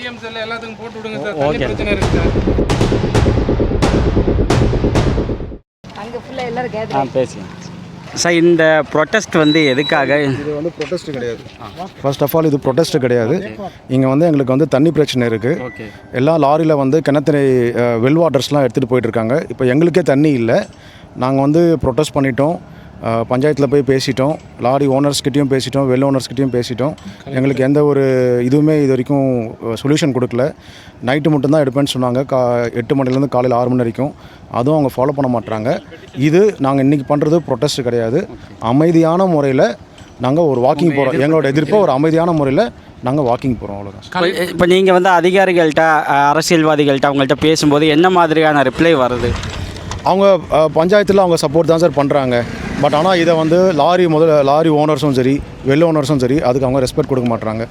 CM செல் எல்லாத்துக்கும் போட்டு விடுங்க சார். தண்ணி பிரச்சனை இருக்கு சார். அங்கே ஃபுல்லாக எல்லாரும் கேட்குறாங்க. பேசுங்க சார். இந்த ப்ரொட்டஸ்ட் வந்து எதுக்காக? இது வந்து ப்ரொட்டஸ்ட் கிடையாது. ஃபர்ஸ்ட் ஆஃப் ஆல் இது ப்ரொட்டஸ்ட் கிடையாது. இங்கே வந்து எங்களுக்கு வந்து தண்ணி பிரச்சனை இருக்குது. ஓகே. எல்லா லாரியில் வந்து கிணத்துறை வெல் வாட்டர்ஸ்லாம் எடுத்துகிட்டு போயிட்டுருக்காங்க. இப்போ எங்களுக்கே தண்ணி இல்லை. நாங்கள் வந்து ப்ரொட்டஸ்ட் பண்ணிட்டோம். பஞ்சாயத்தில் போய் பேசிட்டோம். லாரி ஓனர்ஸ்கிட்டையும் பேசிட்டோம். வெல் ஓனர்ஸ்கிட்டையும் பேசிட்டோம். எங்களுக்கு எந்த ஒரு இதுவுமே இது வரைக்கும் சொல்யூஷன் கொடுக்கல. நைட்டு மட்டும்தான் எடுப்பேன்னு சொன்னாங்க. 8 மணிலேருந்து காலையில் 6 மணி வரைக்கும். அதுவும் அவங்க ஃபாலோ பண்ண மாட்டாங்க. இது நாங்கள் இன்றைக்கி பண்ணுறது ப்ரொட்டஸ்ட் கிடையாது. அமைதியான முறையில் நாங்கள் ஒரு வாக்கிங் போகிறோம். எங்களோட எதிர்ப்பை ஒரு அமைதியான முறையில் நாங்கள் வாக்கிங் போகிறோம், அவ்வளோதான். இப்போ நீங்கள் வந்து அதிகாரிகள்கிட்ட அரசியல்வாதிகள்கிட்ட அவங்கள்ட்ட பேசும்போது என்ன மாதிரியான ரிப்ளை வருது? அவங்க பஞ்சாயத்தில் அவங்க சப்போர்ட் தான் சார் பண்ணுறாங்க. பட் ஆனால் இதை வந்து லாரி ஓனர்ஸும் சரி வெல் ஓனர்ஸும் சரி அதுக்கு அவங்க ரெஸ்பெக்ட் கொடுக்க மாட்டுறாங்க.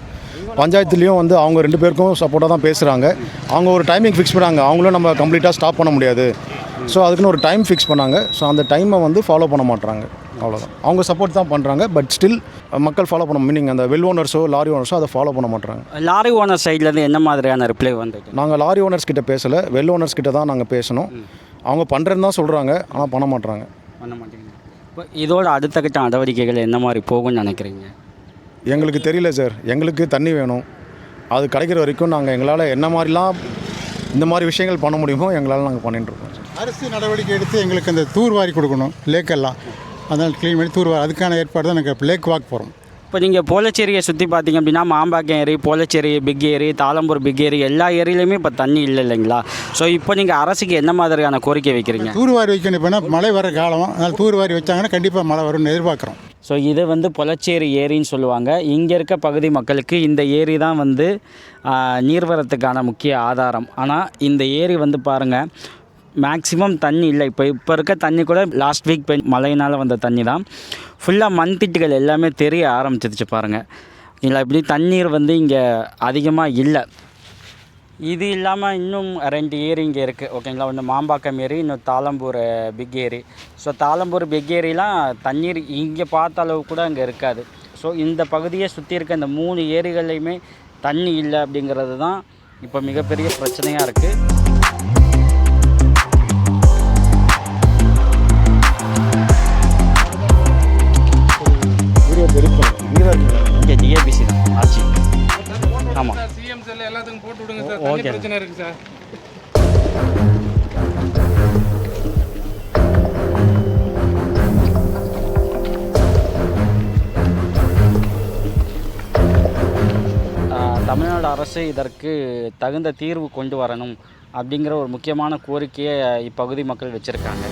பஞ்சாயத்துலேயும் வந்து அவங்க 2 பேருக்கும் சப்போர்ட்டாக தான் பேசுகிறாங்க. அவங்க ஒரு டைமிங் ஃபிக்ஸ் பண்ணாங்க. அவங்களும் நம்ம கம்ப்ளீட்டாக ஸ்டாப் பண்ண முடியாது. ஸோ அதுக்குன்னு ஒரு டைம் ஃபிக்ஸ் பண்ணாங்க. ஸோ அந்த டைமை வந்து ஃபாலோ பண்ண மாட்டுறாங்க, அவ்வளோதான். அவங்க சப்போர்ட் தான் பண்ணுறாங்க. பட் ஸ்டில் மக்கள் ஃபாலோ பண்ண மீனிங் அந்த வெல் ஓனர்ஸோ லாரி ஓனர்ஸோ அதை ஃபாலோ பண்ண மாட்டுறாங்க. லாரி ஓனர் சைட்லேருந்து என்ன மாதிரியான ரிப்ளை வந்துட்டு? நாங்கள் லாரி ஓனர்ஸ் கிட்ட பேசலை, வெல் ஓனர்ஸ் கிட்ட தான் நாங்கள் பேசணும். அவங்க பண்ணுறேன்னு தான் சொல்கிறாங்க, ஆனால் பண்ண மாட்டுறாங்க. இப்போ இதோட அடுத்த கட்ட நடவடிக்கைகள் என்ன மாதிரி போகும்னு நினைக்கிறீங்க? எங்களுக்கு தெரியல சார். எங்களுக்கு தண்ணி வேணும். அது கிடைக்கிற வரைக்கும் நாங்கள் எங்களால் என்ன மாதிரிலாம் இந்த மாதிரி விஷயங்கள் பண்ண முடியுமோ எங்களால் நாங்கள் பண்ணிட்டுருக்கோம். அரசு நடவடிக்கை எடுத்து எங்களுக்கு அந்த தூர்வாரி கொடுக்கணும் லேக்கெல்லாம். அதனால் க்ளீன் பண்ணி தூர்வாரி அதுக்கான ஏற்பாடு தான் நாங்கள் லேக் வாக் போகிறோம். இப்போ நீங்கள் போலச்சேரியை சுற்றி பார்த்தீங்க அப்படின்னா மாம்பாக்கம் ஏரி, போலச்சேரி பிக் ஏரி, தாளம்பூர் பிக் ஏரி எல்லா ஏரியிலையுமே இப்போ தண்ணி இல்லை இல்லைங்களா? ஸோ இப்போ நீங்கள் அரசுக்கு என்ன மாதிரியான கோரிக்கை வைக்கிறீங்க? தூர்வாரி வைக்கணும். இப்போனா மழை வர காலம், அதனால் தூர்வாரி வச்சாங்கன்னா கண்டிப்பாக மழை வரும்னு எதிர்பார்க்குறோம். ஸோ இது வந்து பொலச்சேரி ஏரின்னு சொல்லுவாங்க. இங்கே இருக்க பகுதி மக்களுக்கு இந்த ஏரி தான் வந்து நீர்வரத்துக்கான முக்கிய ஆதாரம். ஆனால் இந்த ஏரி வந்து பாருங்கள் மேக்ஸிமம் தண்ணி இல்லை. இப்போ இருக்க தண்ணி கூட லாஸ்ட் வீக் மழையினால் வந்த தண்ணி தான். ஃபுல்லாக மண்திட்டுகள் எல்லாமே தெரிய ஆரம்பிச்சிருச்சு பாருங்கள். இல்லை இப்படி தண்ணீர் வந்து இங்கே அதிகமாக இல்லை. இது இல்லாமல் இன்னும் 2 ஏரி இங்கே இருக்குது, ஓகேங்களா? ஒன்று மாம்பாக்கம் ஏரி, இன்னும் தாளம்பூர் பிக் ஏரி. ஸோ தாளம்பூர் பிக் ஏரிலாம் தண்ணீர் இங்கே பார்த்த அளவு கூட அங்கே இருக்காது. ஸோ இந்த பகுதியை சுற்றி இருக்க இந்த 3 ஏரிகள்லையுமே தண்ணி இல்லை அப்படிங்கிறது தான் இப்போ மிகப்பெரிய பிரச்சனையாக இருக்குது. இங்கே டிஏபிசி தான் ஆட்சி. ஆமாம். சிஎம் செல் எல்லாத்துக்கும் போட்டு விடுங்க சார். தண்ணி பிரச்சனை இருக்கு சார். தமிழ்நாடு அரசு இதற்கு தகுந்த தீர்வு கொண்டு வரணும் அப்படிங்கிற ஒரு முக்கியமான கோரிக்கையை இப்பகுதி மக்கள் வச்சுருக்காங்க.